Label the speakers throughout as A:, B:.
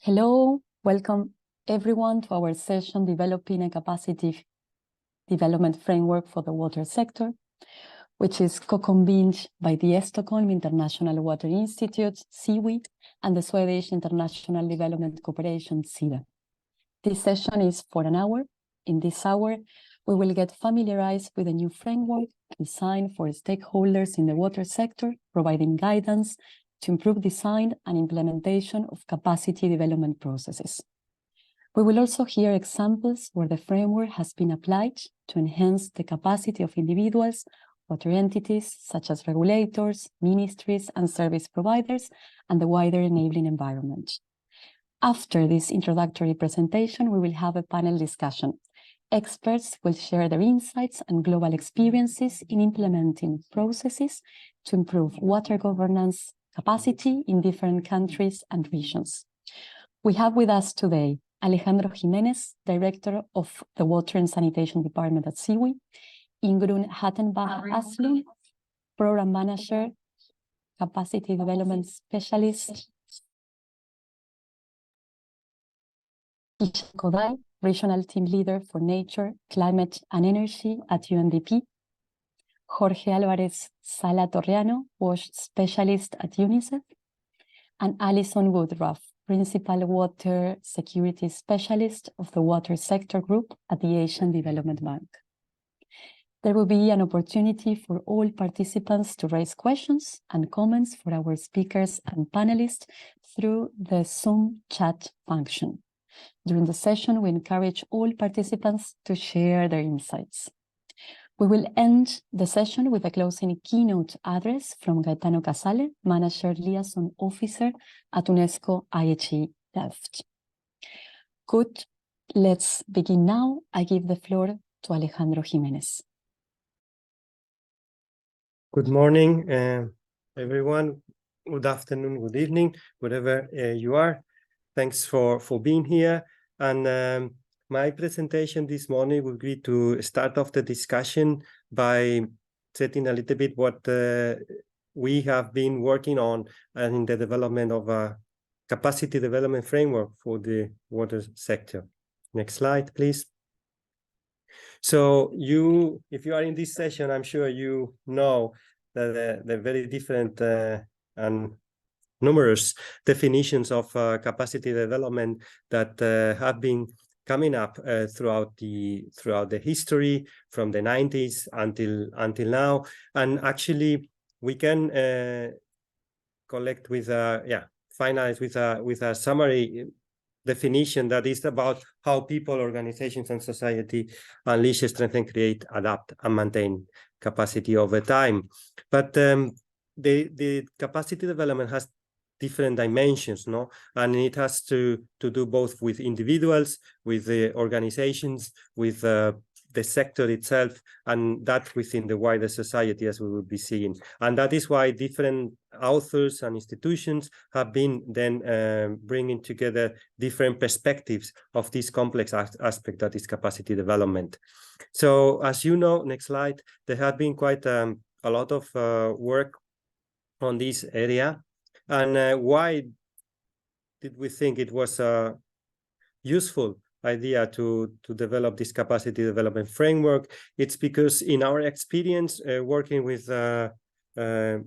A: Hello, welcome everyone to our session Developing a Capacity Development Framework for the Water Sector, which is co-convened by the Stockholm International Water Institute, SIWI, and the Swedish International Development Corporation, SIDA. This session is for an hour. In this hour, we will get familiarized with a new framework designed for stakeholders in the water sector, providing guidance to improve design and implementation of capacity development processes. We will also hear examples where the framework has been applied to enhance the capacity of individuals, water entities such as regulators, ministries, and service providers, and the wider enabling environment. After this introductory presentation, we will have a panel discussion. Experts will share their insights and global experiences in implementing processes to improve water governance capacity in different countries and regions. We have with us today Alejandro Jimenez, Director of the Water and Sanitation Department at SIWI, Ingrun Hattenbach-Aslund, Program Manager, Capacity Development Specialist, Isha Kodai, Regional Team Leader for Nature, Climate and Energy at UNDP, Jorge Álvarez Sala Torriano, WASH Specialist at UNICEF, and Alison Woodruff, Principal Water Security Specialist of the Water Sector Group at the Asian Development Bank. There will be an opportunity for all participants to raise questions and comments for our speakers and panelists through the Zoom chat function. During the session, we encourage all participants to share their insights. We will end the session with a closing keynote address from Gaetano Casale, Manager Liaison Officer at UNESCO IHE Delft. Good, let's begin now. I give the floor to Alejandro Jimenez.
B: Good morning, everyone. Good afternoon, good evening, wherever you are. Thanks for being here. And my presentation this morning will be to start off the discussion by setting a little bit what we have been working on in the development of a capacity development framework for the water sector. Next slide, please. So if you are in this session, I'm sure you know that the very different and numerous definitions of capacity development that have been coming up throughout the history from the 90s until now, and actually we can finalize with a summary definition that is about how people, organizations, and society unleash, strengthen, create, adapt, and maintain capacity over time. But the capacity development has different dimensions, no? And it has to do both with individuals, with the organizations, with the sector itself, and that within the wider society, as we will be seeing. And that is why different authors and institutions have been then bringing together different perspectives of this complex aspect that is capacity development. So as you know, next slide, there have been quite a lot of work on this area. And why did we think it was a useful idea to develop this capacity development framework? It's because in our experience working with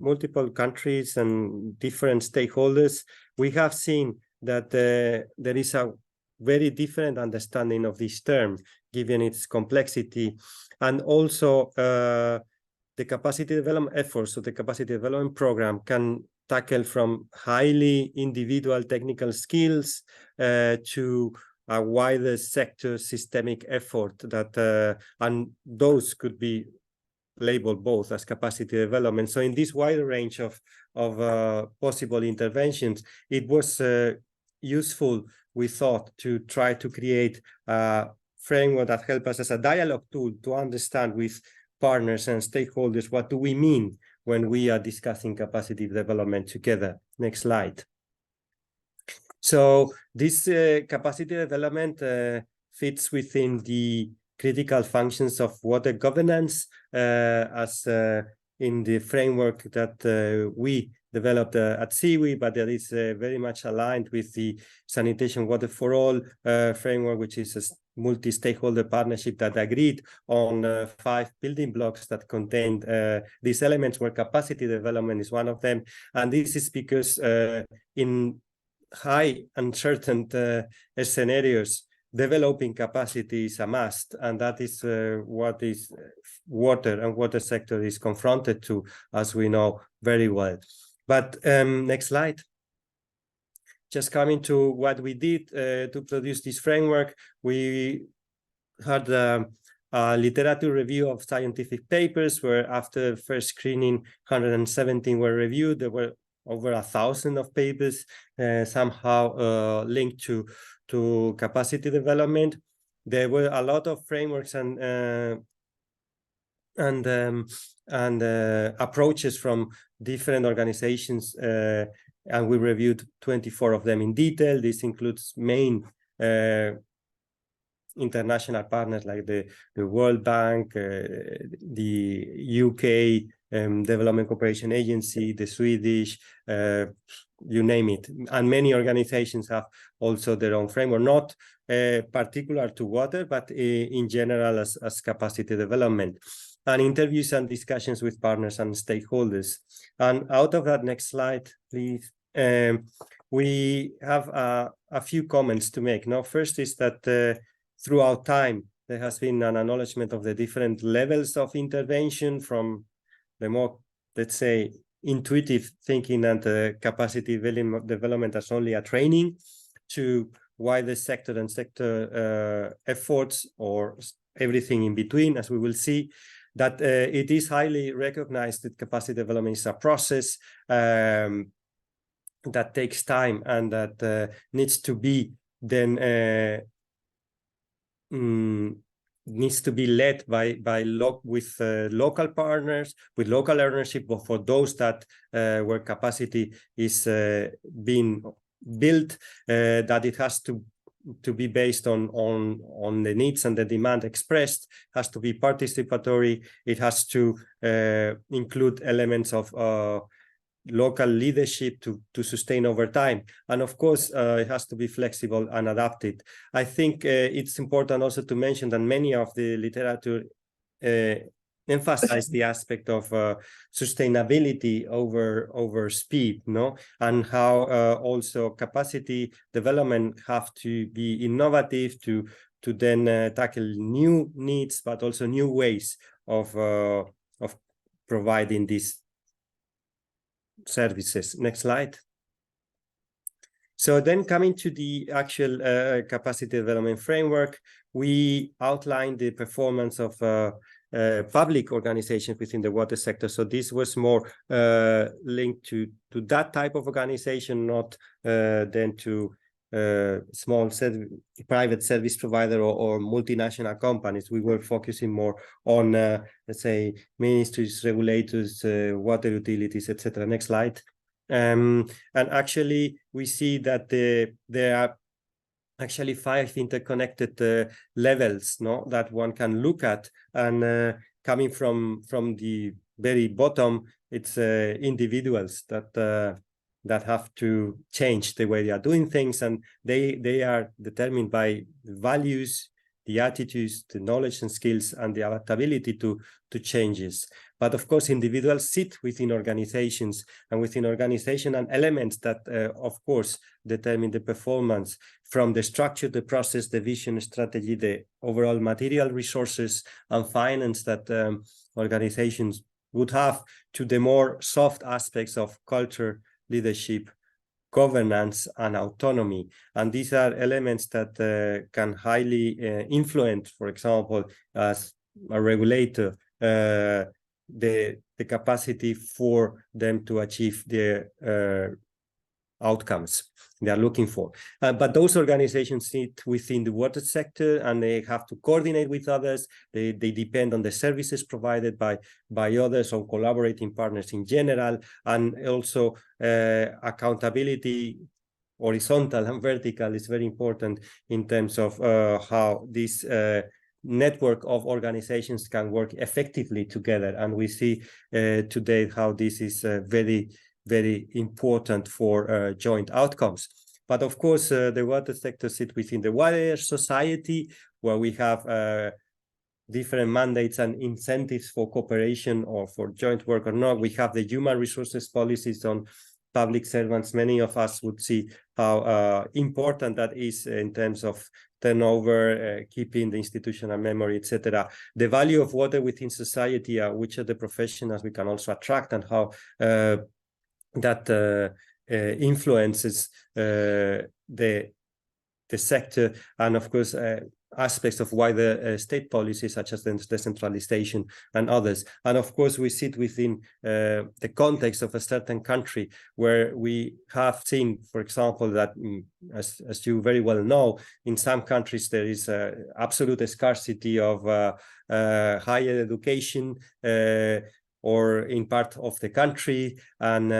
B: multiple countries and different stakeholders, we have seen that there is a very different understanding of this term, given its complexity, and also the capacity development efforts of the capacity development program can tackle from highly individual technical skills to a wider sector systemic effort that and those could be labeled both as capacity development. So in this wider range of possible interventions, it was useful, we thought, to try to create a framework that helps us as a dialogue tool to understand with partners and stakeholders what do we mean when we are discussing capacity development together. Next slide. So this capacity development fits within the critical functions of water governance as in the framework that we developed at SEWI, but that is very much aligned with the Sanitation Water for All framework, which is a multi-stakeholder partnership that agreed on 5 building blocks that contained these elements, where capacity development is one of them. And this is because in high uncertain scenarios, developing capacity is a must, and that is what is water and water sector is confronted to, as we know very well. But next slide. Just coming to what we did to produce this framework, we had a literature review of scientific papers, where after first screening, 117 were reviewed. There were over 1,000 of papers somehow linked to capacity development. There were a lot of frameworks and approaches from different organizations, and we reviewed 24 of them in detail. This includes main international partners like the World Bank, the UK Development Cooperation Agency, the Swedish, you name it. And many organizations have also their own framework, not particular to water, but in general as capacity development. And interviews and discussions with partners and stakeholders. And out of that, next slide, please. We have a few comments to make. Now, first is that throughout time, there has been an acknowledgement of the different levels of intervention, from the more, let's say, intuitive thinking and capacity development as only a training, to wider sector and sector efforts, or everything in between, as we will see. That it is highly recognized that capacity development is a process that takes time, and that needs to be then needs to be led with local partners, with local ownership, but for those that where capacity is being built, that it has to be based on the needs and the demand expressed, has to be participatory. It has to include elements of local leadership to sustain over time. And of course, it has to be flexible and adapted. I think it's important also to mention that many of the literature emphasize the aspect of sustainability over speed, no? And how also capacity development have to be innovative to then tackle new needs, but also new ways of providing these services. Next slide. So then, coming to the actual capacity development framework, we outlined the performance of public organizations within the water sector. So this was more linked to that type of organization, not then to small private service provider or multinational companies. We were focusing more on, let's say, ministries, regulators, water utilities, etc. Next slide. And actually, we see that there are actually 5 interconnected levels, no, that one can look at. And coming from the very bottom, it's individuals that have to change the way they are doing things, and they are determined by the values, the attitudes, the knowledge and skills, and the adaptability to changes. But of course, individuals sit within organizations, and within organizational elements that, of course, determine the performance, from the structure, the process, the vision, strategy, the overall material resources and finance that organizations would have, to the more soft aspects of culture, leadership, governance, and autonomy. And these are elements that can highly influence, for example, as a regulator, the capacity for them to achieve their outcomes they are looking for. But those organizations sit within the water sector, and they have to coordinate with others. They depend on the services provided by others, or collaborating partners in general, and also accountability, horizontal and vertical, is very important in terms of how this network of organizations can work effectively together. And we see today how this is very very important for joint outcomes. But of course, the water sector sits within the wider society, where we have different mandates and incentives for cooperation or for joint work or not. We have the human resources policies on public servants. Many of us would see how important that is in terms of turnover, keeping the institutional memory, etc. The value of water within society, which are the professionals we can also attract, and how that influences the sector, and of course aspects of wider state policies such as the decentralization and others. And of course we sit within the context of a certain country, where we have seen, for example, that as you very well know, in some countries there is absolute scarcity of higher education or in part of the country, and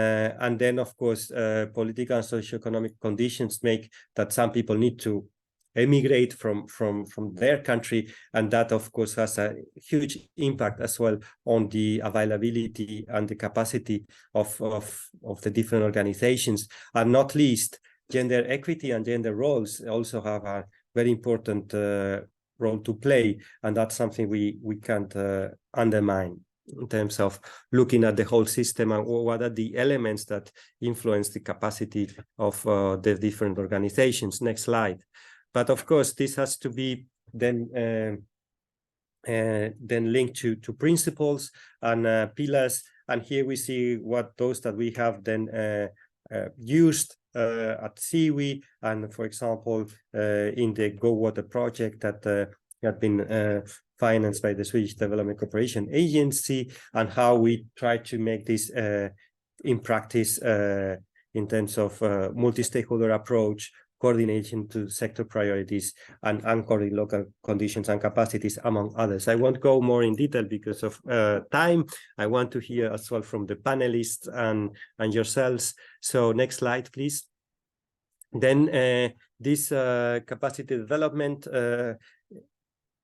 B: then of course political and socioeconomic conditions make that some people need to emigrate from their country, and that of course has a huge impact as well on the availability and the capacity of the different organizations. And not least, gender equity and gender roles also have a very important role to play, and that's something we can't undermine in terms of looking at the whole system and what are the elements that influence the capacity of the different organizations. Next slide. But of course, this has to be then linked to principles and pillars. And here we see what those that we have then used at SIWI, and for example, in the Go Water project that had been financed by the Swedish Development Cooperation Agency, and how we try to make this in practice in terms of multi-stakeholder approach, coordination to sector priorities, and anchoring local conditions and capacities, among others. I won't go more in detail because of time. I want to hear as well from the panelists and yourselves. So next slide, please. Then this capacity development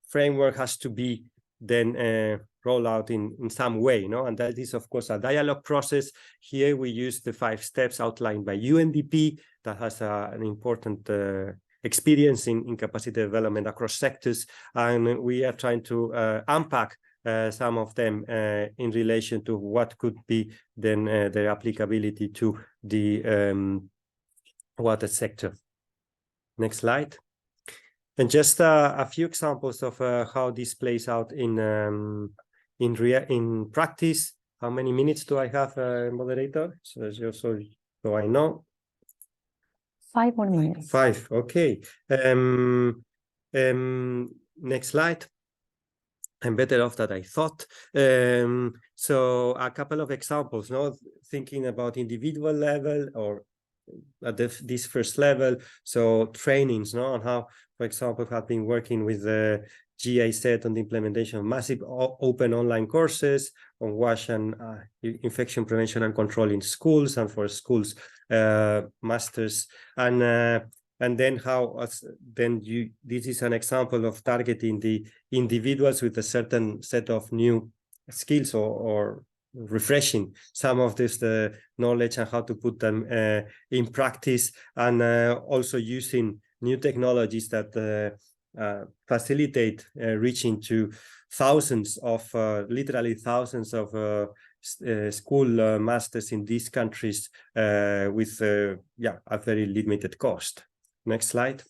B: framework has to be then rolled out in some way, and that is of course a dialogue process. Here we use the 5 steps outlined by UNDP that has an important experience in capacity development across sectors, and we are trying to unpack some of them in relation to what could be then their applicability to the water sector. Next slide. And just a few examples of how this plays out in practice. How many minutes do I have, moderator? So I know.
A: 5 more minutes.
B: 5. Okay. Next slide. I'm better off than I thought. So a couple of examples. Thinking about individual level or at this first level. So trainings, on how, for example, have been working with the GIZ on the implementation of massive open online courses on wash and infection prevention and control in schools, and for schools masters, and then how this is an example of targeting the individuals with a certain set of new skills or refreshing some of this knowledge and how to put them in practice, and also using new technologies that facilitate reaching to thousands of literally thousands of school masters in these countries with a very limited cost. Next slide.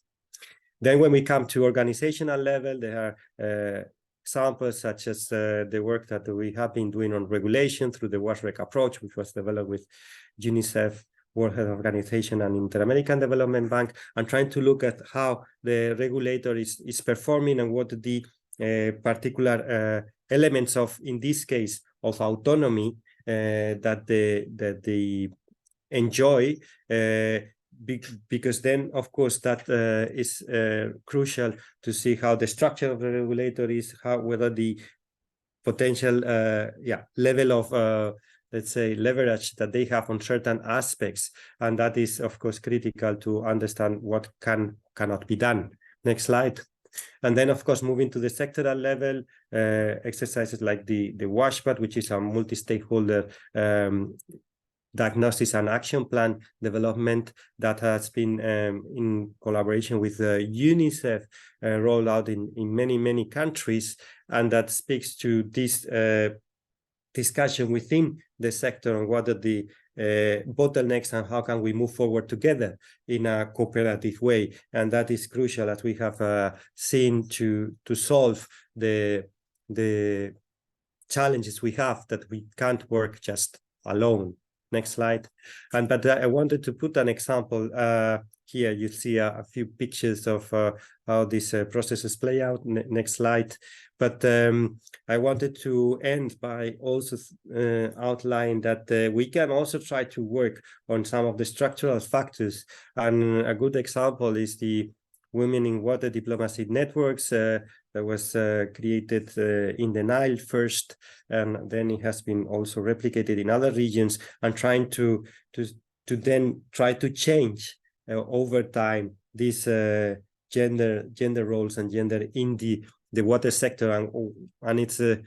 B: Then when we come to organizational level, there are examples such as the work that we have been doing on regulation through the WashRec approach, which was developed with UNICEF, World Health Organization, and Inter-American Development Bank, and trying to look at how the regulator is performing and what the particular elements of, in this case, of autonomy that they enjoy, because then, of course, that is crucial to see how the structure of the regulator is, whether the potential level of let's say leverage that they have on certain aspects, and that is of course critical to understand what cannot be done. Next slide. And then of course moving to the sectoral level, exercises like the WashPad, which is a multi-stakeholder diagnosis and action plan development that has been in collaboration with UNICEF rolled out in many countries, and that speaks to this discussion within the sector on what are the bottlenecks and how can we move forward together in a cooperative way. And that is crucial, as we have seen, to solve the challenges we have, that we can't work just alone. Next slide. But I wanted to put an example here. You see a few pictures of how these processes play out. Next slide. But I wanted to end by also outlining that we can also try to work on some of the structural factors. And a good example is the Women in Water Diplomacy Networks that was created in the Nile first, and then it has been also replicated in other regions, and trying to then try to change over time these gender roles and gender in the water sector, and it's a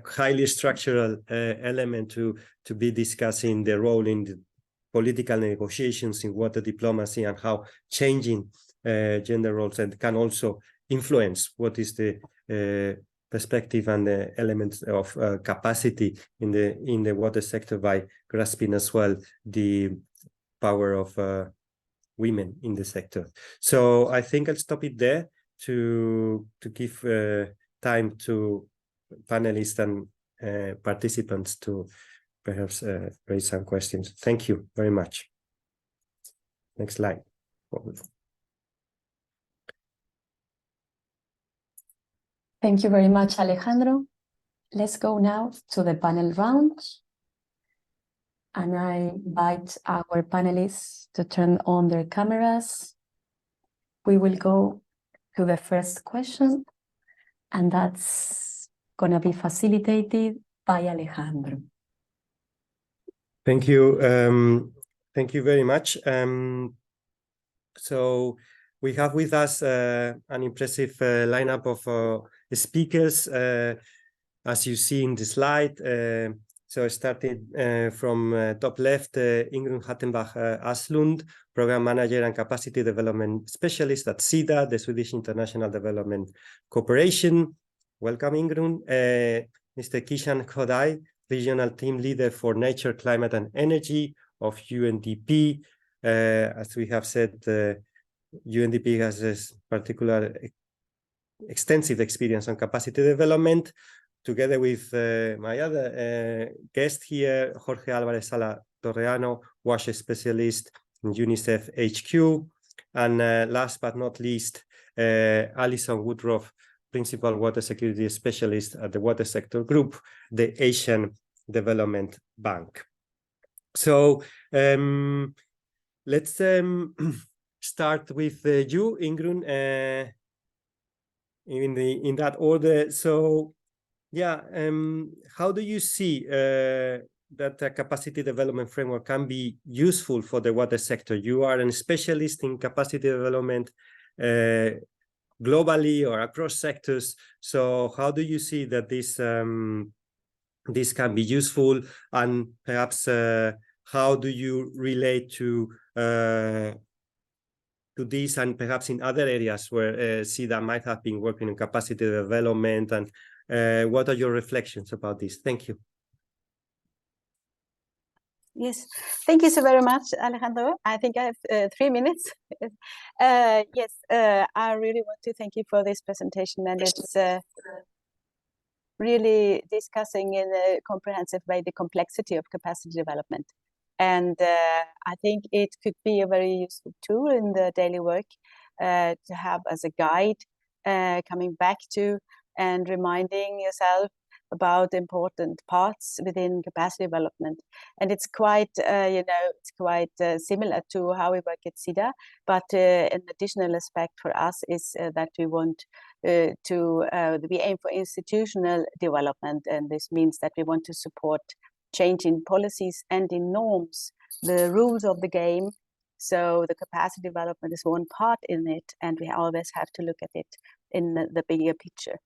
B: highly structural element to be discussing the role in the political negotiations in water diplomacy, and how changing gender roles and can also influence what is the perspective and the elements of capacity in the water sector, by grasping as well the power of women in the sector. So I think I'll stop it there to give time to panelists and participants to perhaps raise some questions. Thank you very much. Next slide.
A: Thank you very much, Alejandro. Let's go now to the panel round. And I invite our panelists to turn on their cameras. We will go to the first question, and that's going to be facilitated by Alejandro.
B: Thank you. Thank you very much. So we have with us an impressive lineup of speakers, as you see in the slide. So starting from top left, Ingrun Hattenbach-Aslund, Program Manager and Capacity Development Specialist at SIDA, the Swedish International Development Corporation. Welcome, Ingrun. Mr. Kishan Khodai, Regional Team Leader for Nature, Climate and Energy of UNDP. As we have said, UNDP has this particular extensive experience on capacity development, together with my other guest here, Jorge Álvarez Sala Torreano, WASH specialist in UNICEF HQ. And last but not least, Alison Woodruff, Principal Water Security Specialist at the Water Sector Group, the Asian Development Bank. So let's start with you, Ingrun, in that order. So yeah, how do you see that a capacity development framework can be useful for the water sector? You are a specialist in capacity development globally or across sectors. So how do you see that this can be useful, and perhaps how do you relate to this, and perhaps in other areas where SIDA might have been working in capacity development, and what are your reflections about this? Thank you.
C: Yes, thank you so very much, Alejandro. I think I have 3 minutes. Yes, I really want to thank you for this presentation, and it's really discussing in a comprehensive way the complexity of capacity development. And I think it could be a very useful tool in the daily work to have as a guide, coming back to and reminding yourself about important parts within capacity development. And it's quite, similar to how we work at SIDA, but an additional aspect for us is that we want we aim for institutional development, and this means that we want to support change in policies and in norms, the rules of the game. So the capacity development is one part in it, and we always have to look at it in the bigger picture.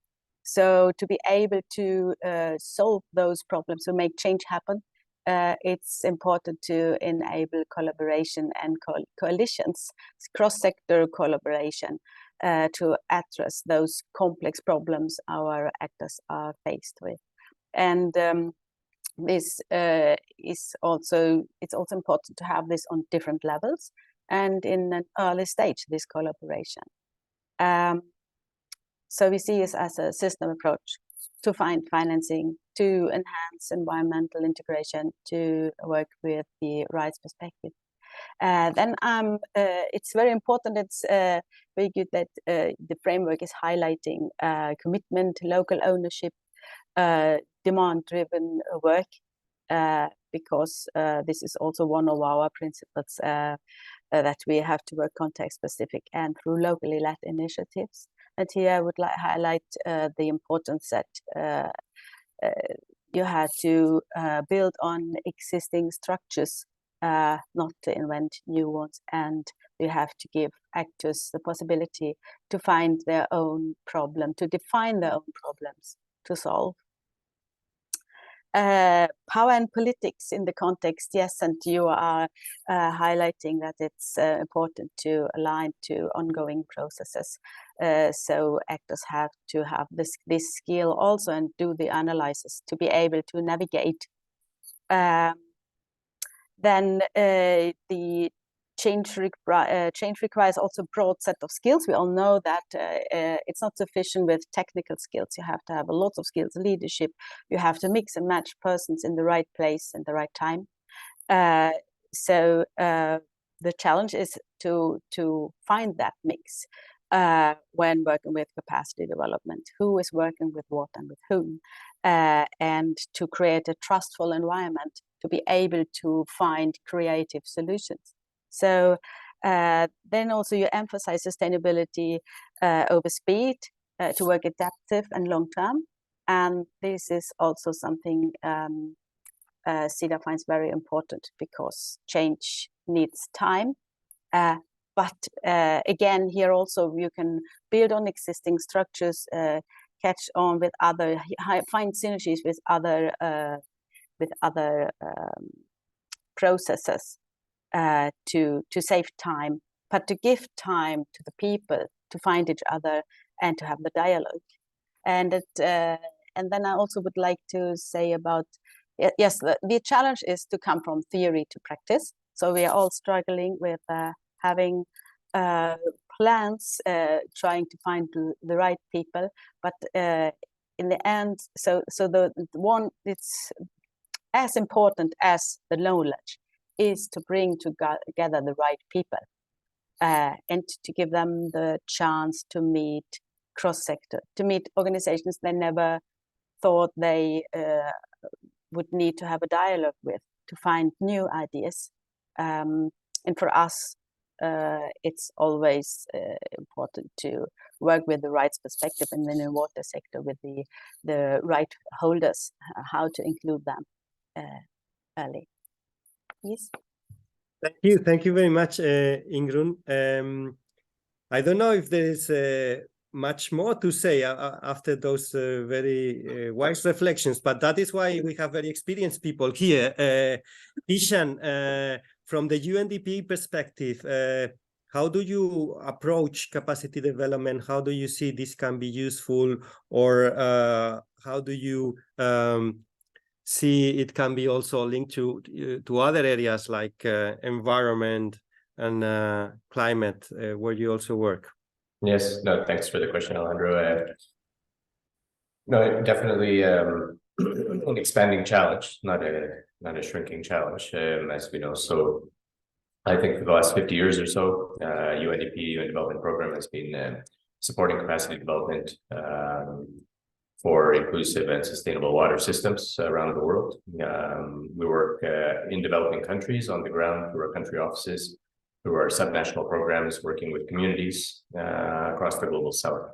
C: So to be able to solve those problems, to make change happen, it's important to enable collaboration and coalitions, cross-sector collaboration, to address those complex problems our actors are faced with. And this it's also important to have this on different levels and in an early stage, this collaboration. So we see this as a system approach to find financing, to enhance environmental integration, to work with the rights perspective. Then it's very important, it's very good that the framework is highlighting commitment, local ownership, demand-driven work, because this is also one of our principles that we have to work context-specific and through locally led initiatives. And here I would like to highlight the importance that you have to build on existing structures, not to invent new ones, and you have to give actors the possibility to find their own problem, to define their own problems to solve. Power and politics in the context, yes, and you are highlighting that it's important to align to ongoing processes. So actors have to have this skill also and do the analysis to be able to navigate. Then the change requires also a broad set of skills. We all know that it's not sufficient with technical skills. You have to have a lot of skills, leadership. You have to mix and match persons in the right place and the right time. So the challenge is to find that mix when working with capacity development. Who is working with what and with whom? And to create a trustful environment to be able to find creative solutions. So then also you emphasize sustainability over speed, to work adaptive and long-term. And this is also something SIDA finds very important because change needs time. But again, here also you can build on existing structures, catch on with other, find synergies with other processes to save time, but to give time to the people to find each other and to have the dialogue. And then I also would like to say about, yes, the challenge is to come from theory to practice. So we are all struggling with having plans, trying to find the right people, but in the end, so the one it's as important as the knowledge is to bring together the right people and to give them the chance to meet cross-sector, to meet organizations they never thought they would need to have a dialogue with, to find new ideas. And for us, it's always important to work with the rights perspective, and then in the water sector with the right holders, how to include them early. Yes.
B: Thank you very much, Ingrun. I don't know if there is much more to say after those very wise reflections, but that is why we have very experienced people here. Ishan, from the UNDP perspective, how do you approach capacity development? How do you see this can be useful, or how do you see it can be also linked to other areas like environment and climate, where you also work?
D: Yes, no, thanks for the question, Alejandro. No, definitely an expanding challenge, not a shrinking challenge, as we know. So I think for the last 50 years or so, UNDP, UN Development Program, has been supporting capacity development for inclusive and sustainable water systems around the world. We work in developing countries on the ground through our country offices, through our subnational programs, working with communities across the global south,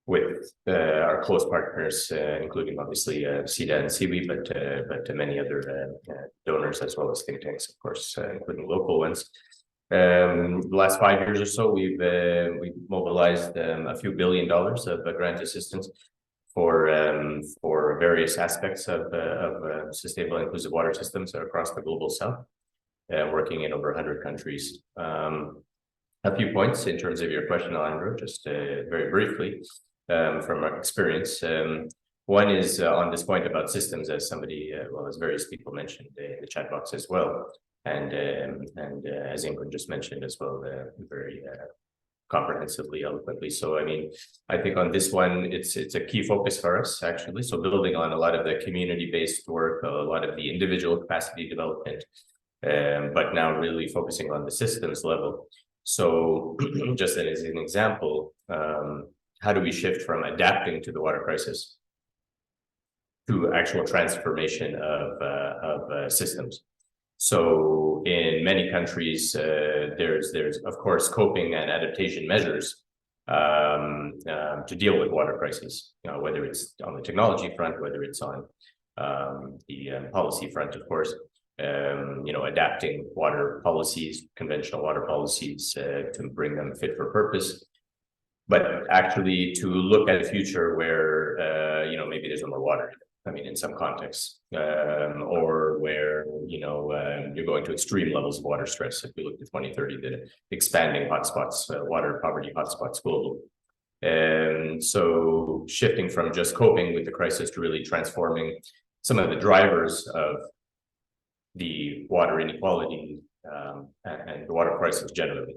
D: with our close partners, including obviously SIDA and CIWI, but many other donors, as well as think tanks, of course, including local ones. The last 5 years or so, we've mobilized a few $1 billion of grant assistance for various aspects of sustainable inclusive water systems across the global south, working in over 100 countries. A few points in terms of your question, Alejandro, just very briefly from our experience. One is on this point about systems, as somebody, well, as various people mentioned in the chat box as well, and as Ingrid just mentioned as well, very comprehensively, eloquently. So, I mean, I think on this one, it's a key focus for us, actually. So building on a lot of the community-based work, a lot of the individual capacity development, but now really focusing on the systems level. So just as an example, how do we shift from adapting to the water crisis to actual transformation of systems? So in many countries, there's of course coping and adaptation measures to deal with water crises. You know, whether it's on the technology front, whether it's on the policy front, of course. You know, adapting water policies, conventional water policies, to bring them fit for purpose. But actually, to look at a future where you know, maybe there's no more water. I mean, in some contexts, or where, you know, you're going to extreme levels of water stress. If we look to 2030, the expanding hotspots, water poverty hotspots globally. And so shifting from just coping with the crisis to really transforming some of the drivers of the water inequality and the water crisis generally,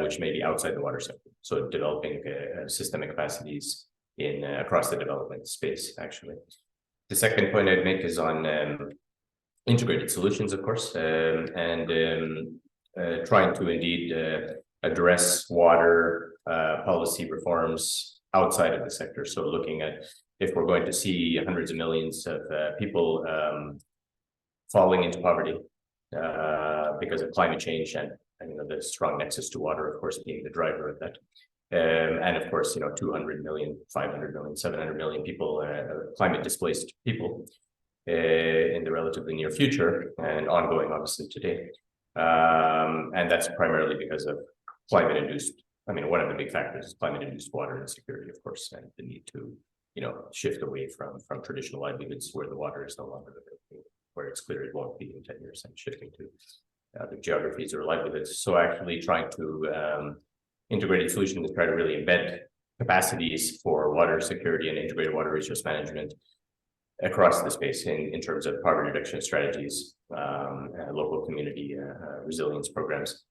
D: which may be outside the water sector. So developing systemic capacities in across the development space, actually. The second point I'd make is on integrated solutions, of course, and trying to indeed address water policy reforms outside of the sector. So looking at if we're going to see hundreds of millions of people falling into poverty because of climate change and you know, the strong nexus to water, of course, being the driver of that. And of course, you know, 200 million, 500 million, 700 million people, climate displaced people in the relatively near future and ongoing, obviously, today. And that's primarily because of climate induced. I mean, one of the big factors is climate induced water insecurity, of course, and the need to, you know, shift away from traditional livelihoods where the water is no longer available, where it's clear it won't be in 10 years, and shifting to other geographies or livelihoods. So actually trying to integrated solutions to try to really embed capacities for water security and integrated water resource management across the space in terms of poverty reduction strategies, local community resilience programs.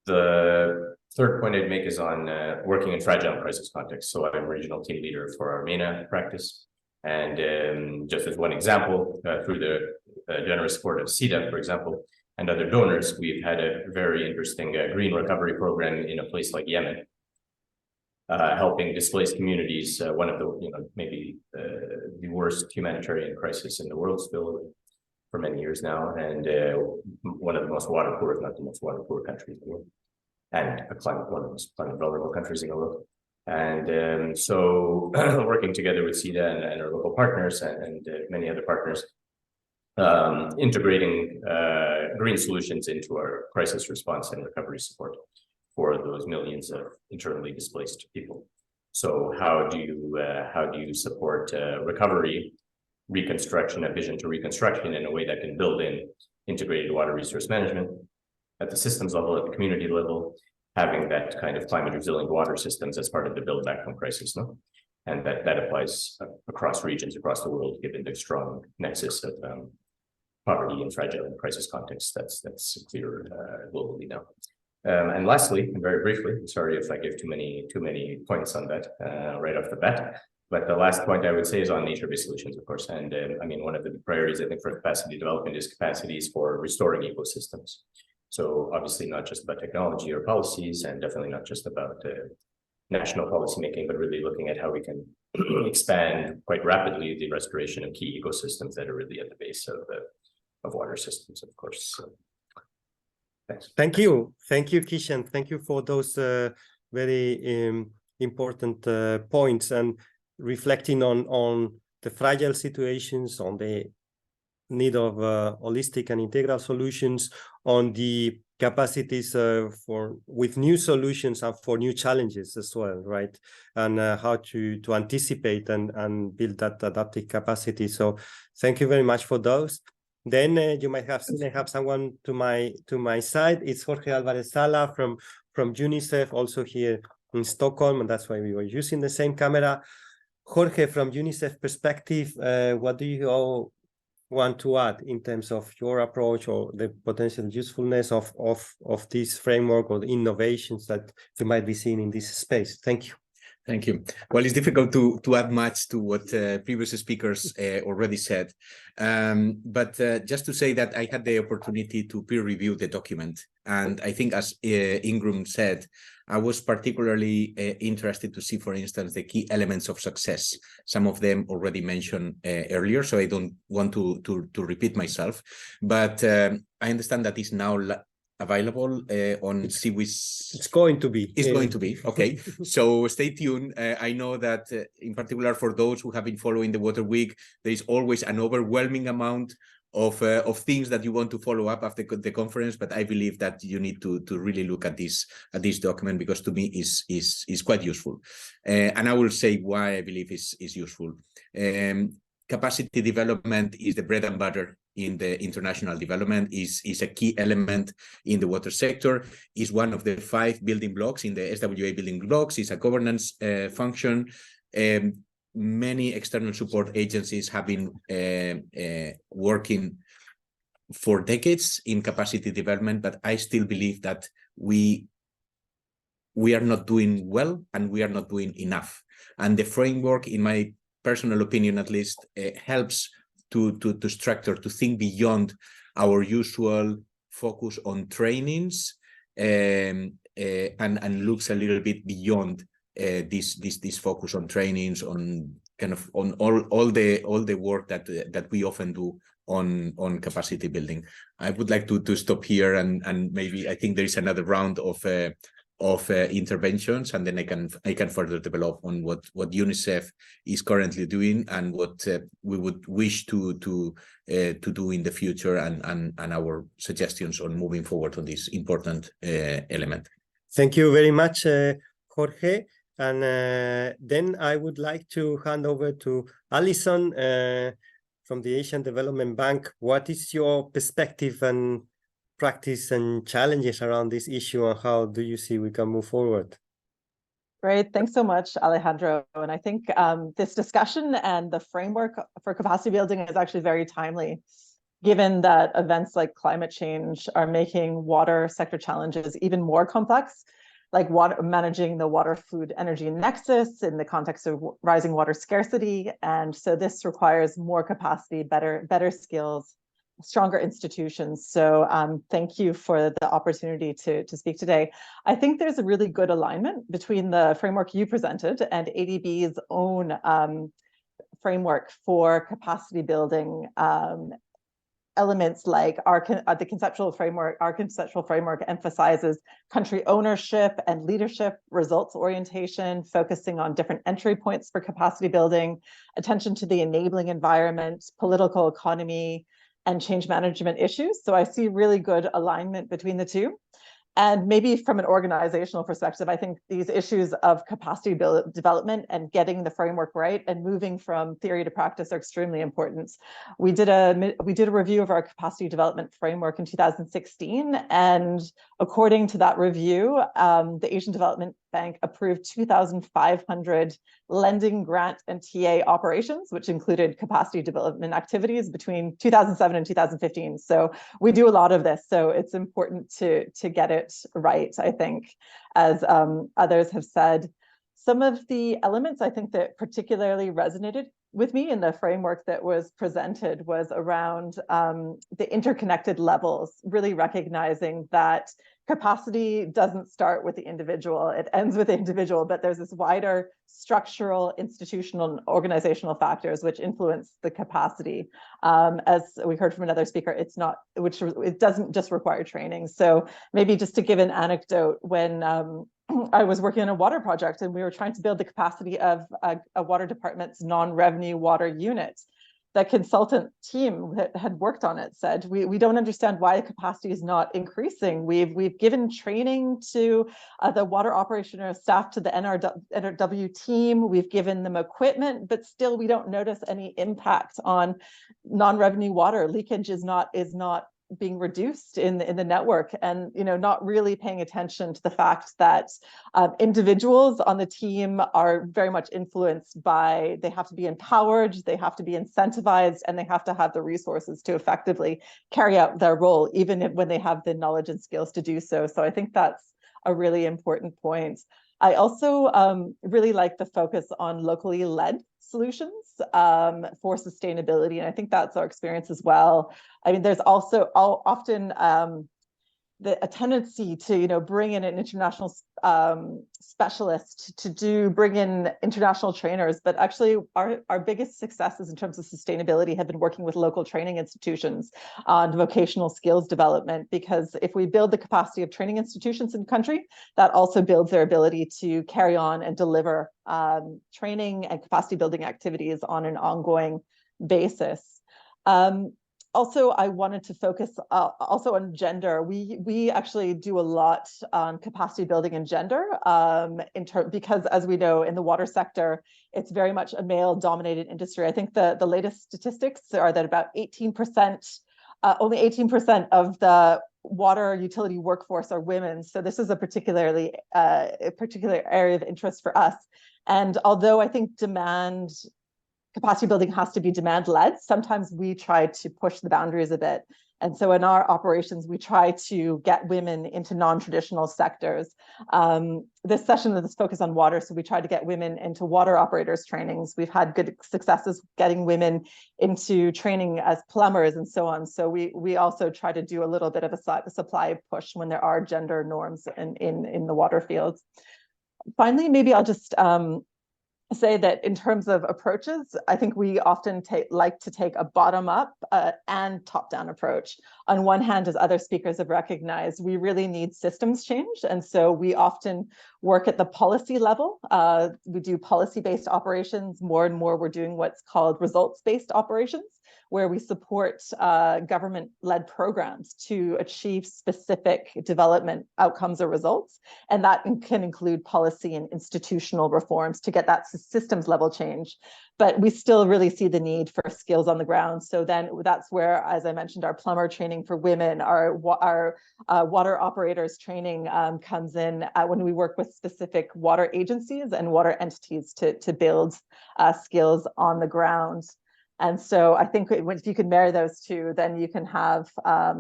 D: The third point I'd make is on working in fragile crisis context. So I'm regional team leader for our MENA practice. And just as one example, through the generous support of CEDA, for example, and other donors, we've had a very interesting green recovery program in a place like Yemen, helping displaced communities, one of the, you know, maybe the worst humanitarian crisis in the world still for many years now, and one of the most water poor, if not the most water poor countries in the world, and one of the most climate vulnerable countries in the world. And so working together with CEDA and our local partners and many other partners, integrating green solutions into our crisis response and recovery support for those millions of internally displaced people. So how do you support recovery, reconstruction, a vision to reconstruction in a way that can build in integrated water resource management at the systems level, at the community level, having that kind of climate resilient water systems as part of the build back from crisis, no? And that applies across regions, across the world, given the strong nexus of poverty and fragile and crisis context that's clear globally now. And lastly, and very briefly, sorry if I give too many points on that right off the bat, but the last point I would say is on nature-based solutions, of course. And I mean, one of the priorities I think for capacity development is capacities for restoring ecosystems. So obviously not just about technology or policies, and definitely not just about national policymaking, but really looking at how we can expand quite rapidly the restoration of key ecosystems that are really at the base of water systems, of course. So, thanks.
B: Thank you, Kishan. Thank you for those very important points, and reflecting on the fragile situations, on the need of holistic and integral solutions, on the capacities with new solutions and for new challenges as well, right? And how to anticipate and build that adaptive capacity. So thank you very much for those. Then you might have seen I have someone to my side. It's Jorge Alvarez Sala from UNICEF, also here in Stockholm, and that's why we were using the same camera. Jorge, from UNICEF perspective, what do you all want to add in terms of your approach or the potential usefulness of this framework or the innovations that you might be seeing in this space? Thank you.
E: Thank you. Well, it's difficult to add much to what previous speakers already said. But just to say that I had the opportunity to peer review the document. And I think, as Ingram said, I was particularly interested to see, for instance, the key elements of success. Some of them already mentioned earlier, so I don't want to repeat myself. But I understand that it's now available on CWIS.
B: It's going to be.
E: It's going to be, okay. So stay tuned. I know that in particular for those who have been following the Water Week, there is always an overwhelming amount of things that you want to follow up after the conference, but I believe that you need to really look at this document, because to me is quite useful. And I will say why I believe is useful. Capacity development is the bread and butter in the international development, is a key element in the water sector, is one of the 5 building blocks in the SWA building blocks, is a governance function. Many external support agencies have been working for decades in capacity development, but I still believe that we are not doing well and we are not doing enough. And the framework, in my personal opinion at least, helps to structure, to think beyond our usual focus on trainings, and looks a little bit beyond this focus on trainings, on kind of on all the work that we often do on capacity building. I would like to stop here, and maybe I think there is another round of interventions, and then I can further develop on what UNICEF is currently doing and what we would wish to do in the future, and our suggestions on moving forward on this important element.
B: Thank you very much, Jorge. And then I would like to hand over to Alison from the Asian Development Bank. What is your perspective and practice and challenges around this issue, and how do you see we can move forward?
F: Great, thanks so much, Alejandro. And I think this discussion and the framework for capacity building is actually very timely, given that events like climate change are making water sector challenges even more complex, like managing the water, food, energy nexus in the context of rising water scarcity. And so this requires more capacity, better skills, stronger institutions. So thank you for the opportunity to speak today. I think there's a really good alignment between the framework you presented and ADB's own framework for capacity building. Elements like our conceptual framework emphasizes country ownership and leadership, results orientation, focusing on different entry points for capacity building, attention to the enabling environment, political economy, and change management issues. So I see really good alignment between the two. And maybe from an organizational perspective, I think these issues of capacity development and getting the framework right and moving from theory to practice are extremely important. We did a review of our capacity development framework in 2016, and according to that review, the Asian Development Bank approved 2,500 lending, grant, and TA operations, which included capacity development activities between 2007 and 2015. So we do a lot of this. So it's important to get it right, I think, as others have said. Some of the elements I think that particularly resonated with me in the framework that was presented was around the interconnected levels, really recognizing that capacity doesn't start with the individual, it ends with the individual, but there's this wider structural, institutional, and organizational factors which influence the capacity. As we heard from another speaker, it doesn't just require training. So maybe just to give an anecdote, when I was working on a water project and we were trying to build the capacity of a water department's non-revenue water unit. the consultant team that had worked on it said, we don't understand why the capacity is not increasing. We've given training to the water operational staff, to the NRW team. We've given them equipment, but still we don't notice any impact on non-revenue water. Leakage is not being reduced in the network, and not really paying attention to the fact that individuals on the team are very much influenced by, they have to be empowered, they have to be incentivized, and they have to have the resources to effectively carry out their role, even when they have the knowledge and skills to do so. So I think that's a really important point. I also really like the focus on locally led solutions for sustainability, and I think that's our experience as well. I mean, there's also often a tendency to bring in an international specialist to bring in international trainers, but actually our biggest successes in terms of sustainability have been working with local training institutions on vocational skills development, because if we build the capacity of training institutions in country, that also builds their ability to carry on and deliver training and capacity building activities on an ongoing basis. Also, I wanted to focus also on gender. We actually do a lot on capacity building and gender, because as we know, in the water sector, it's very much a male-dominated industry. I think the latest statistics are that about 18%, only 18% of the water utility workforce are women. So this is a particular area of interest for us. And although I think capacity building has to be demand-led, sometimes we try to push the boundaries a bit. And so in our operations, we try to get women into non-traditional sectors. This session is focused on water, so we try to get women into water operators trainings. We've had good successes getting women into training as plumbers and so on. So we also try to do a little bit of a supply push when there are gender norms in the water fields. Finally, maybe I'll just say that in terms of approaches, I think we often like to take a bottom-up and top-down approach. On one hand, as other speakers have recognized, we really need systems change. And so we often work at the policy level. We do policy-based operations. More and more, we're doing what's called results-based operations, where we support government-led programs to achieve specific development outcomes or results. And that can include policy and institutional reforms to get that systems level change. But we still really see the need for skills on the ground. So then that's where, as I mentioned, our plumber training for women, our water operators training comes in when we work with specific water agencies and water entities to build skills on the ground. And so I think if you can marry those two, then you can have a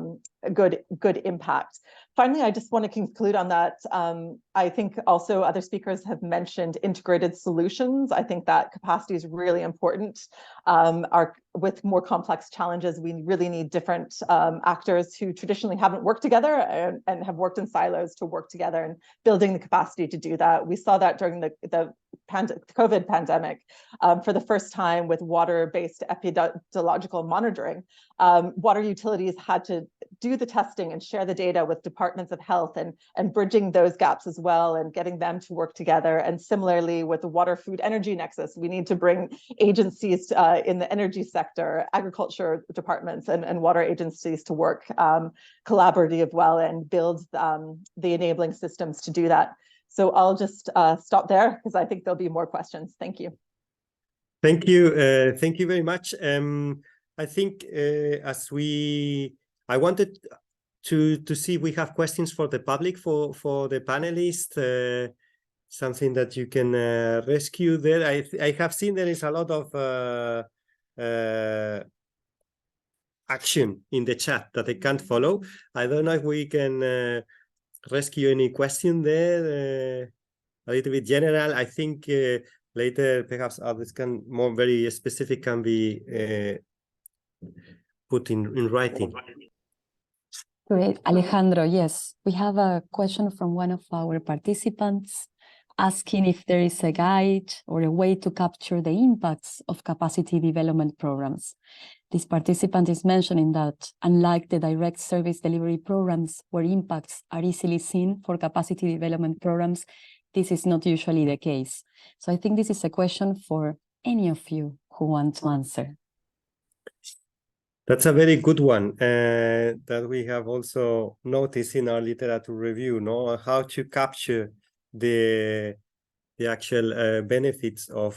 F: good impact. Finally, I just want to conclude on that. I think also other speakers have mentioned integrated solutions. I think that capacity is really important. With more complex challenges, we really need different actors who traditionally haven't worked together and have worked in silos to work together, and building the capacity to do that. We saw that during the COVID pandemic for the first time with water-based epidemiological monitoring. Water utilities had to do the testing and share the data with departments of health, and bridging those gaps as well and getting them to work together. And similarly with the water food energy nexus, we need to bring agencies in the energy sector, agriculture departments and water agencies to work collaboratively well and build the enabling systems to do that. So I'll just stop there because I think there'll be more questions. Thank you.
B: Thank you. Thank you very much. I think I wanted to see if we have questions for the public, for the panelists, something that you can rescue there. I have seen there is a lot of action in the chat that I can't follow. I don't know if we can rescue any question there, a little bit general. I think later perhaps others can more very specific can be put in writing.
A: Great, Alejandro. Yes, we have a question from one of our participants asking if there is a guide or a way to capture the impacts of capacity development programs. This participant is mentioning that unlike the direct service delivery programs where impacts are easily seen for capacity development programs, this is not usually the case. So I think this is a question for any of you who want to answer.
B: That's a very good one that we have also noticed in our literature review, no? How to capture the actual benefits of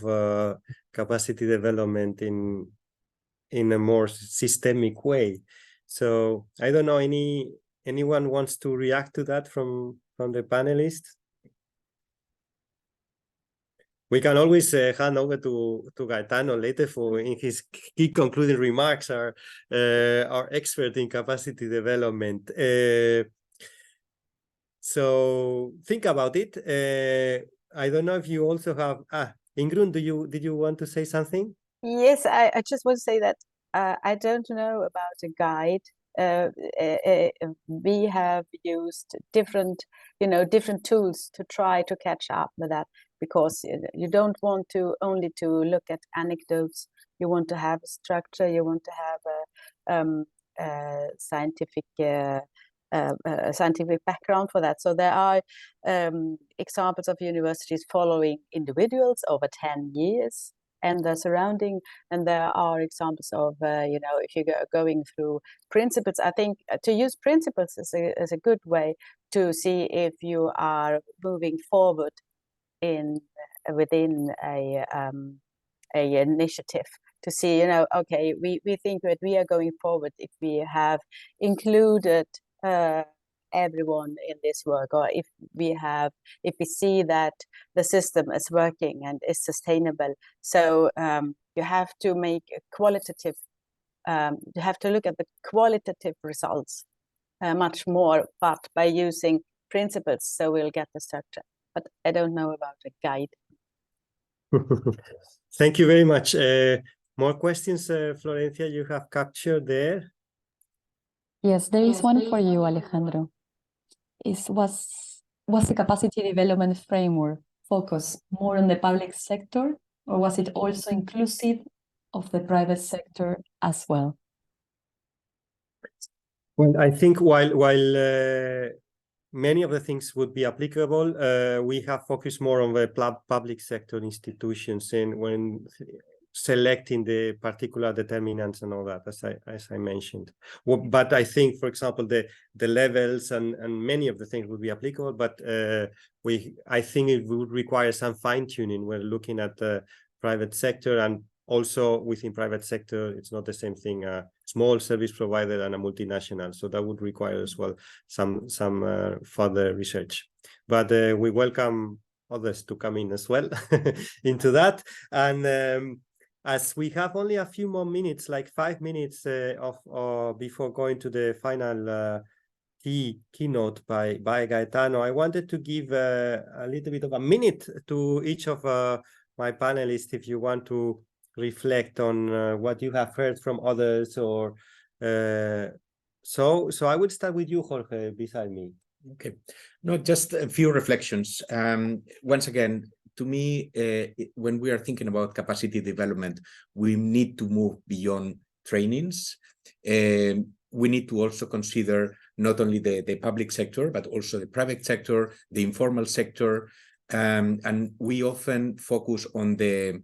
B: capacity development in a more systemic way. So I don't know, anyone wants to react to that from the panelists? We can always hand over to Gaetano later for in his key concluding remarks, our expert in capacity development. So think about it. I don't know if you also have Ingrun, did you want to say something?
C: Yes, I just want to say that I don't know about a guide. We have used different tools to try to catch up with that, because you don't want to only to look at anecdotes. You want to have a structure. You want to have a scientific background for that. So there are examples of universities following individuals over 10 years and the surrounding, and there are examples of if you're going through principles. I think to use principles is a good way to see if you are moving forward within a initiative, to see okay, we think that we are going forward if we have included everyone in this work, or if we see that the system is working and is sustainable. So you have to make a qualitative, you have to look at the qualitative results much more, but by using principles, so we'll get the structure. But I don't know about a guide.
B: Thank you very much. More questions, Florencia, you have captured there?
A: Yes, there is one for you, Alejandro. Was the capacity development framework focused more on the public sector, or was it also inclusive of the private sector as well?
B: Well, I think while many of the things would be applicable, we have focused more on the public sector institutions and when selecting the particular determinants and all that, as I mentioned. Well, but I think, for example, the levels and many of the things would be applicable, but I think it would require some fine-tuning when looking at the private sector, and also within private sector, it's not the same thing, a small service provider and a multinational. So that would require as well some further research. But we welcome others to come in as well into that. And as we have only a few more minutes, like 5 minutes before going to the final keynote by Gaetano, I wanted to give a little bit of a minute to each of my panelists, if you want to reflect on what you have heard from others, or so I will start with you, Jorge, beside me.
E: Okay, no, just a few reflections. Once again, to me, when we are thinking about capacity development, we need to move beyond trainings. We need to also consider not only the public sector, but also the private sector, the informal sector. And we often focus on the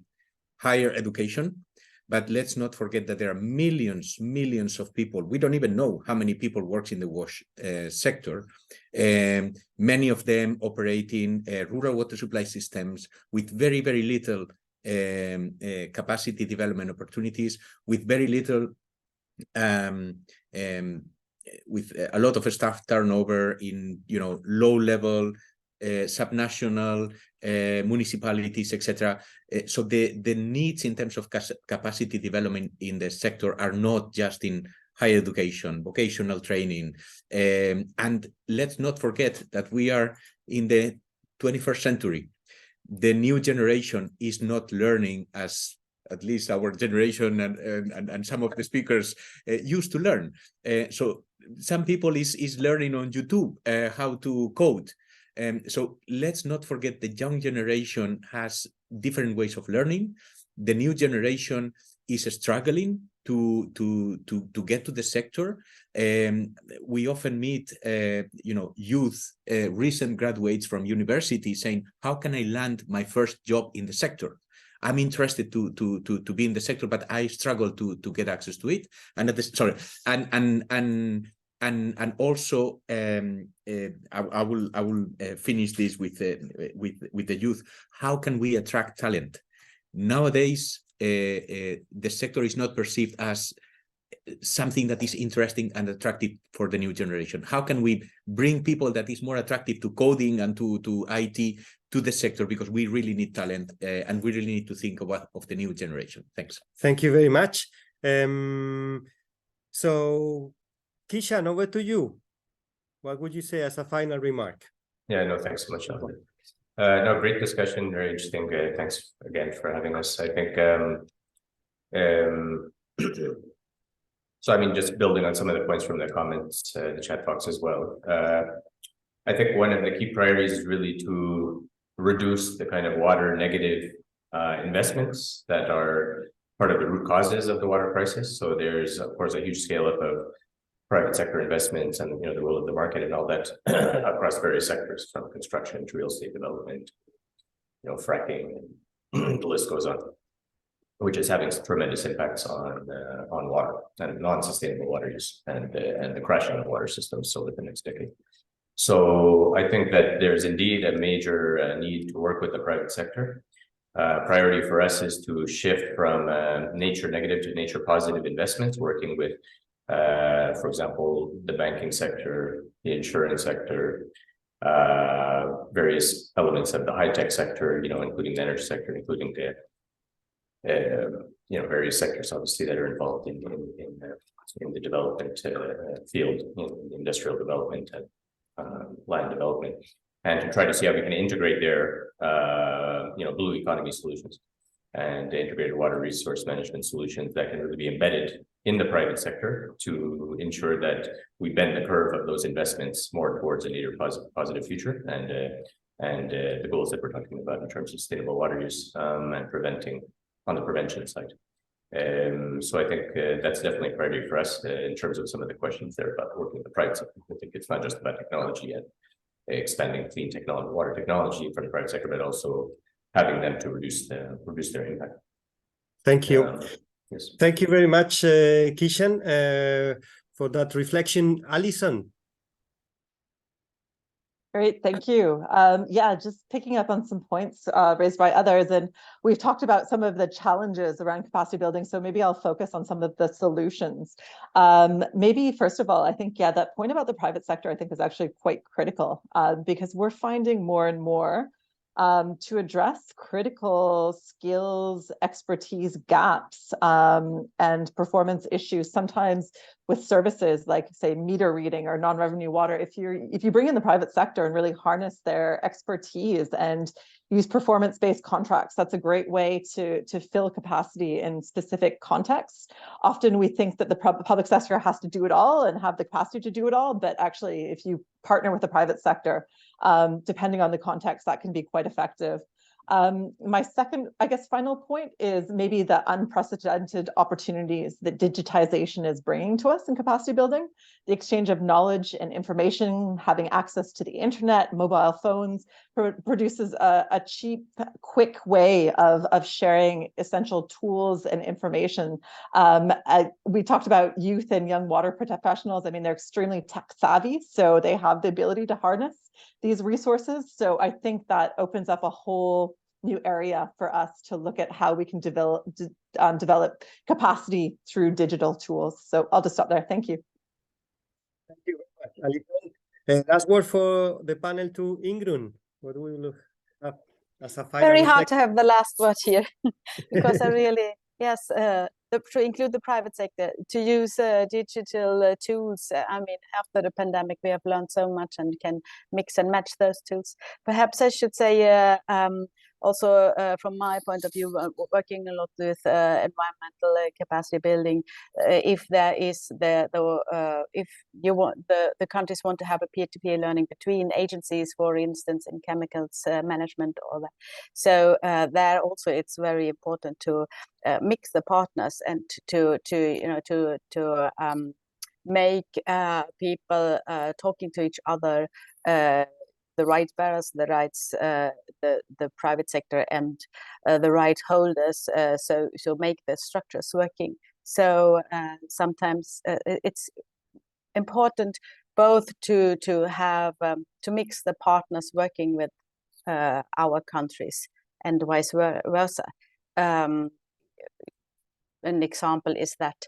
E: higher education, but let's not forget that there are millions of people. We don't even know how many people work in the wash sector. Many of them operating rural water supply systems with very little capacity development opportunities, with very little, with a lot of staff turnover in low level, subnational municipalities, etc. So the needs in terms of capacity development in the sector are not just in higher education, vocational training. And let's not forget that we are in the 21st century. The new generation is not learning as at least our generation and some of the speakers used to learn. So some people is learning on YouTube how to code. So let's not forget the young generation has different ways of learning. The new generation is struggling to get to the sector. We often meet youth, recent graduates from university saying, how can I land my first job in the sector? I'm interested to be in the sector, but I struggle to get access to it. And at this, sorry, and also I will finish this with the youth. How can we attract talent? Nowadays, the sector is not perceived as something that is interesting and attractive for the new generation. How can we bring people that is more attractive to coding and to IT to the sector? Because we really need talent and we really need to think of the new generation. Thanks.
B: Thank you very much. So, Kishan, over to you. What would you say as a final remark?
D: Yeah, no, thanks so much, Alan. No, great discussion, very interesting. Thanks again for having us. I think so, I mean, just building on some of the points from the comments, the chat box as well. I think one of the key priorities is really to reduce the kind of water negative investments that are part of the root causes of the water crisis. So there's, of course, a huge scale up of private sector investments and, the role of the market and all that across various sectors, from construction to real estate development, fracking, and the list goes on, which is having tremendous impacts on water and non-sustainable water use and the crashing of water systems over the next decade. So I think that there's indeed a major need to work with the private sector. Priority for us is to shift from nature negative to nature positive investments, working with, for example, the banking sector, the insurance sector, various elements of the high-tech sector, including the energy sector, including the various sectors, obviously, that are involved in the development field, industrial development and land development, and to try to see how we can integrate their, blue economy solutions and integrated water resource management solutions that can really be embedded in the private sector to ensure that we bend the curve of those investments more towards a nature positive future and the goals that we're talking about in terms of sustainable water use and preventing on the prevention side. So I think that's definitely a priority for us in terms of some of the questions there about working with the private sector. I think it's not just about technology and expanding clean technology, water technology for the private sector, but also having them to reduce their impact.
B: Thank you.
D: Yes.
B: Thank you very much, Kishan, for that reflection. Alison.
F: Great, thank you. Yeah, just picking up on some points raised by others, and we've talked about some of the challenges around capacity building, so maybe I'll focus on some of the solutions. Maybe first of all, I think, yeah, that point about the private sector, I think, is actually quite critical because we're finding more and more to address critical skills, expertise gaps, and performance issues, sometimes with services like, say, meter reading or non-revenue water. If you bring in the private sector and really harness their expertise and use performance-based contracts, that's a great way to fill capacity in specific contexts. Often we think that the public sector has to do it all and have the capacity to do it all, but actually, if you partner with the private sector, depending on the context, that can be quite effective. My second, I guess, final point is maybe the unprecedented opportunities that digitization is bringing to us in capacity building. The exchange of knowledge and information, having access to the internet, mobile phones, produces a cheap, quick way of sharing essential tools and information. We talked about youth and young water professionals. I mean, they're extremely tech savvy, so they have the ability to harness these resources. So I think that opens up a whole new area for us to look at how we can develop capacity through digital tools. So I'll just stop there. Thank you.
B: Thank you very much, Alison. Last word for the panel to Ingrun. What do we look up as a final?
C: Very hard to have the last word here because I really, yes, to include the private sector, to use digital tools. I mean, after the pandemic, we have learned so much and can mix and match those tools. Perhaps I should say also from my point of view, working a lot with environmental capacity building. If there is if you want the countries want to have a peer-to-peer learning between agencies, for instance, in chemicals management, or that. So there also it's very important to mix the partners and to make people talking to each other the rights bearers, the rights, the private sector, and the right holders. So make the structures working. So sometimes it's important both to have to mix the partners working with our countries and vice versa. An example is that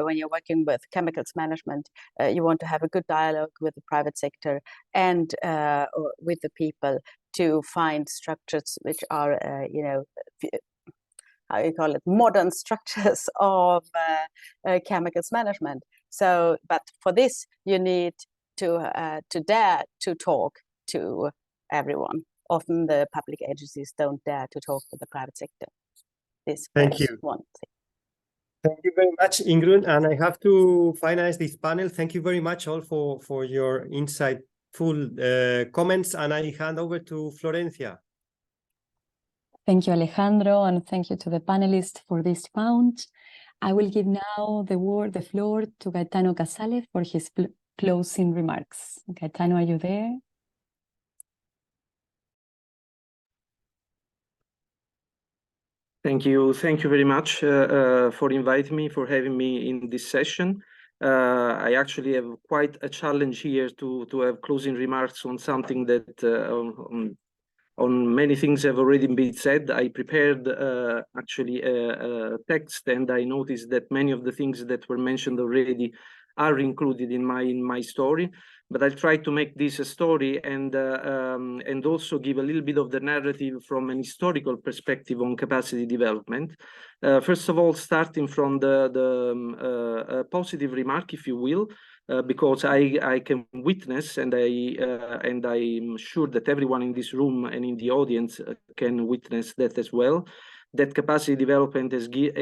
C: when you're working with chemicals management, you want to have a good dialogue with the private sector and or with the people to find structures which are, you know, how you call it, modern structures of chemicals management. So, but for this, you need to dare to talk to everyone. Often the public agencies don't dare to talk to the private sector. This
B: Thank you.
C: one thing.
B: Thank you very much, Ingrun. And I have to finalize this panel. Thank you very much all for your insightful comments. And I hand over to Florencia.
A: Thank you, Alejandro, and thank you to the panelists for this round. I will give now the floor to Gaetano Casale for his closing remarks. Gaetano, are you there?
G: Thank you very much for inviting me, for having me in this session. I actually have quite a challenge here to have closing remarks on something that on many things have already been said. I prepared actually a text, and I noticed that many of the things that were mentioned already are included in my story. But I'll try to make this a story and also give a little bit of the narrative from an historical perspective on capacity development. First of all, starting from the positive remark, if you will, because I can witness, and I'm sure that everyone in this room and in the audience can witness that as well, that capacity development has been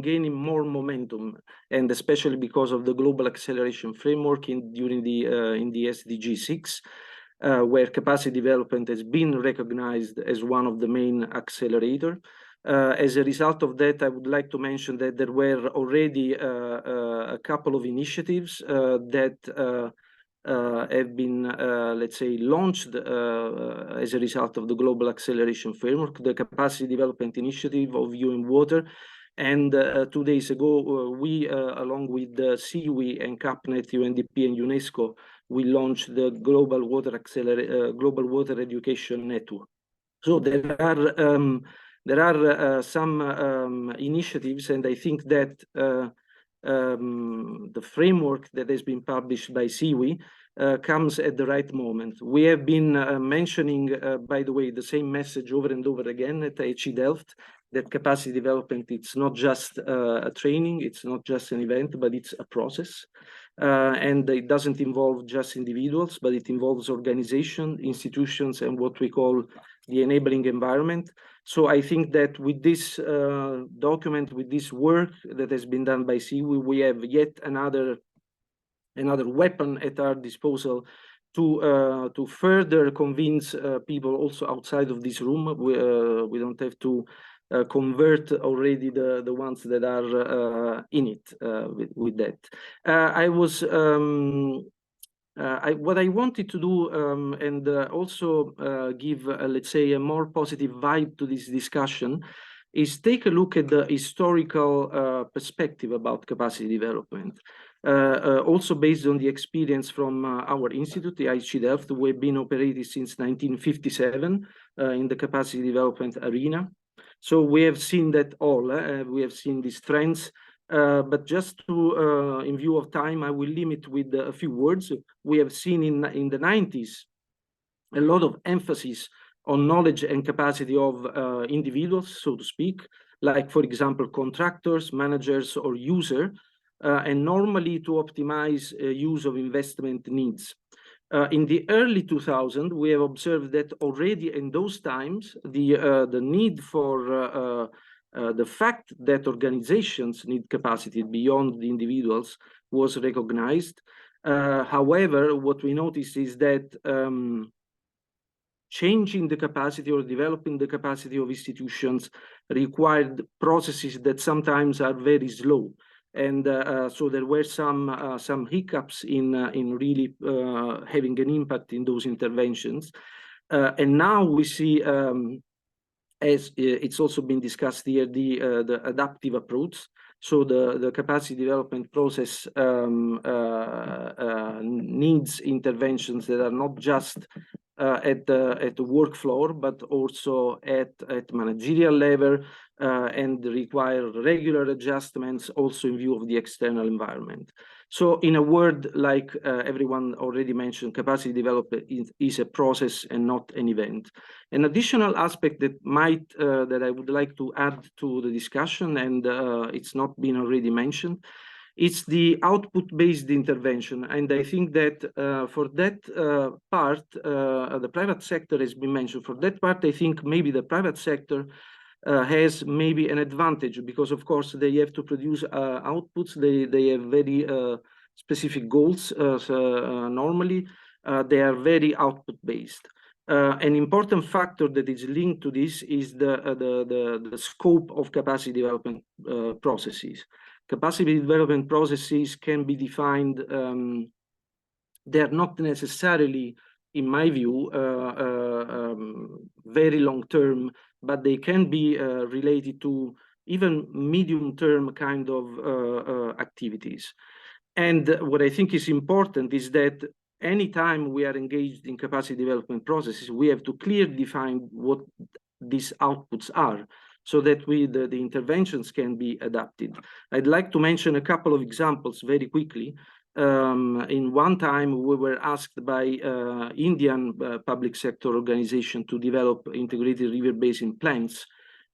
G: gaining more momentum, and especially because of the global acceleration framework in the SDG 6, where capacity development has been recognized as one of the main accelerators. As a result of that, I would like to mention that there were already a couple of initiatives that have been, let's say, launched as a result of the Global Acceleration Framework, the Capacity Development Initiative of UN Water. And 2 days ago, we, along with the CIWI and CAPNET, UNDP, and UNESCO, we launched the Global Water Education Network. So there are some initiatives, and I think that the framework that has been published by CIWI comes at the right moment. We have been mentioning, by the way, the same message over and over again at HE Delft, that capacity development, it's not just a training, it's not just an event, but it's a process. And it doesn't involve just individuals, but it involves organizations, institutions, and what we call the enabling environment. So I think that with this document, with this work that has been done by CIWI, we have yet another weapon at our disposal to further convince people also outside of this room. We don't have to convert already the ones that are in it with that. What I wanted to do and also give, let's say, a more positive vibe to this discussion is take a look at the historical perspective about capacity development. Also based on the experience from our institute, the HE Delft, we've been operating since 1957 in the capacity development arena. So we have seen that all, we have seen these trends. But just to, in view of time, I will limit with a few words. We have seen in the 90s a lot of emphasis on knowledge and capacity of individuals, so to speak, like, for example, contractors, managers, or users, and normally to optimize use of investment needs. In the early 2000s, we have observed that already in those times, the need for the fact that organizations need capacity beyond the individuals was recognized. However, what we notice is that changing the capacity or developing the capacity of institutions required processes that sometimes are very slow. And so there were some hiccups in really having an impact in those interventions. And now we see, as it's also been discussed here, the adaptive approach. So the capacity development process needs interventions that are not just at the work floor, but also at managerial level, and require regular adjustments also in view of the external environment. So in a word, like everyone already mentioned, capacity development is a process and not an event. An additional aspect that that I would like to add to the discussion, and it's not been already mentioned, it's the output-based intervention. And I think that for that part, the private sector has been mentioned. For that part, I think maybe the private sector has maybe an advantage, because of course they have to produce outputs. They have very specific goals. Normally they are very output based. An important factor that is linked to this is the scope of capacity development processes. Capacity development processes can be defined. They are not necessarily, in my view, very long term, but they can be related to even medium term kind of activities. And what I think is important is that anytime we are engaged in capacity development processes, we have to clearly define what these outputs are, so that the interventions can be adapted. I'd like to mention a couple of examples very quickly. In one time, we were asked by Indian public sector organization to develop integrated river basin plans,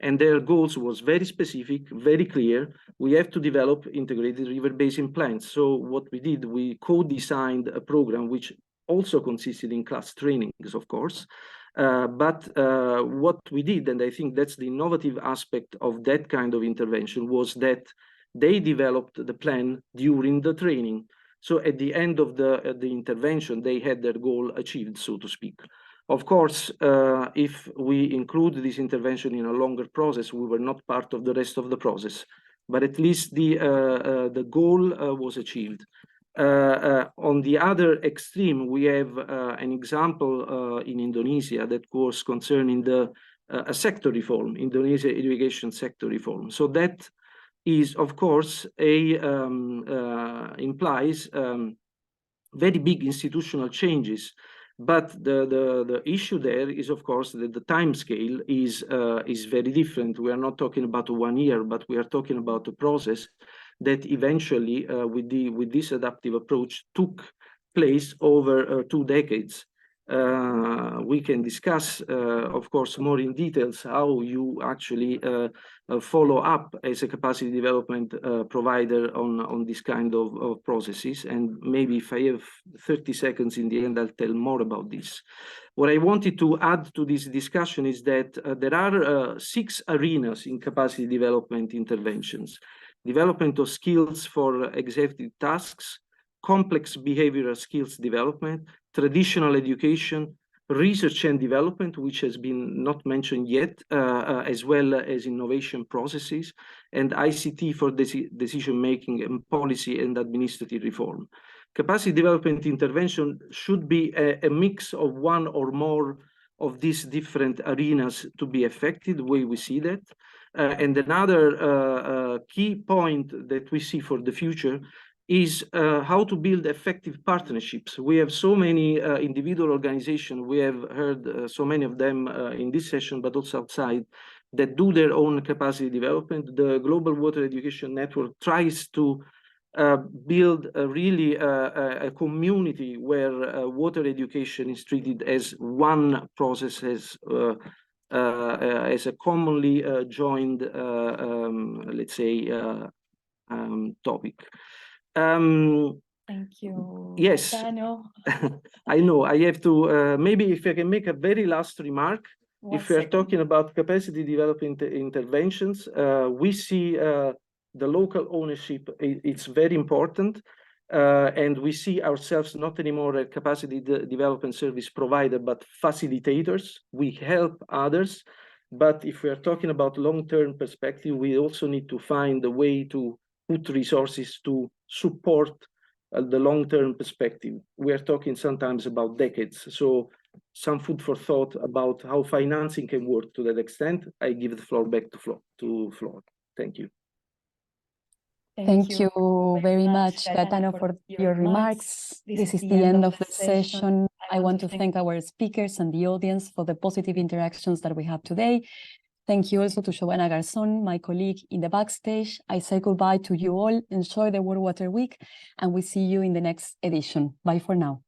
G: and their goals was very specific, very clear. We have to develop integrated river basin plans. So what we did, we co-designed a program which also consisted in class trainings, of course. But what we did, and I think that's the innovative aspect of that kind of intervention, was that they developed the plan during the training. So at the end of the intervention, they had their goal achieved, so to speak. Of course, if we include this intervention in a longer process, we were not part of the rest of the process, but at least the goal was achieved. On the other extreme, we have an example in Indonesia that was concerning a sector reform, Indonesia education sector reform. So that is, of course, implies very big institutional changes. But the issue there is, of course, that the time scale is very different. We are not talking about 1 year, but we are talking about a process that eventually, with this adaptive approach, took place over 2 decades. We can discuss, of course, more in details how you actually follow up as a capacity development provider on this kind of processes. And maybe if I have 30 seconds in the end, I'll tell more about this. What I wanted to add to this discussion is that there are 6 arenas in capacity development interventions: development of skills for executive tasks, complex behavioral skills development, traditional education, research and development, which has been not mentioned yet, as well as innovation processes, and ICT for decision-making and policy and administrative reform. Capacity development intervention should be a mix of one or more of these different arenas to be effective, the way we see that. And another key point that we see for the future is how to build effective partnerships. We have so many individual organizations, we have heard so many of them in this session, but also outside, that do their own capacity development. The Global Water Education Network tries to build a community where water education is treated as one process, as a commonly joined, let's say, topic.
A: Thank you.
G: Yes,
A: Daniel.
G: I know. I have to, maybe if I can make a very last remark. If we're talking about capacity development interventions, we see the local ownership, it's very important. And we see ourselves not anymore a capacity development service provider, but facilitators. We help others. But if we're talking about long-term perspective, we also need to find a way to put resources to support the long-term perspective. We are talking sometimes about decades. So some food for thought about how financing can work to that extent. I give the floor back to Flor. Thank you.
A: Thank you very much, Gaetano, for your remarks. This is the end of the session. I want to thank our speakers and the audience for the positive interactions that we had today. Thank you also to Giovanna Garzón, my colleague in the backstage. I say goodbye to you all. Enjoy the World Water Week, and we see you in the next edition. Bye for now.